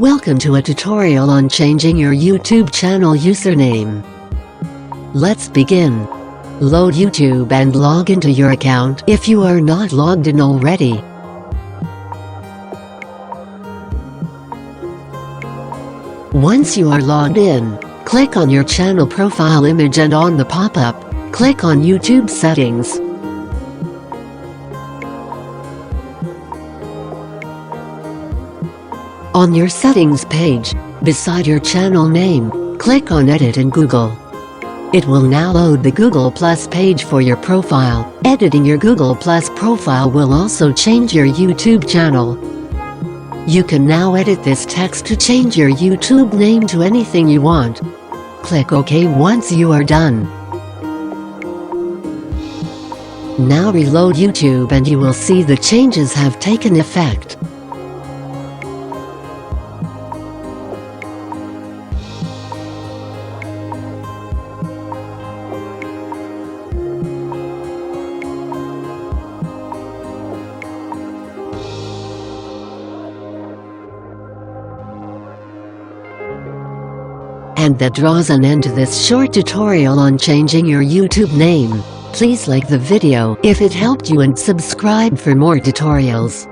Welcome to a tutorial on changing your YouTube channel username. Let's begin. Load YouTube and log into your account if you are not logged in already. Once you are logged in, click on your channel profile image and on the pop-up, click on YouTube settings. On your settings page, beside your channel name, click on Edit in Google. It will now load the Google Plus page for your profile. Editing your Google Plus profile will also change your YouTube channel. You can now edit this text to change your YouTube name to anything you want. Click OK once you are done. Now reload YouTube and you will see the changes have taken effect. And that draws an end to this short tutorial on changing your YouTube name. Please like the video if it helped you and subscribe for more tutorials.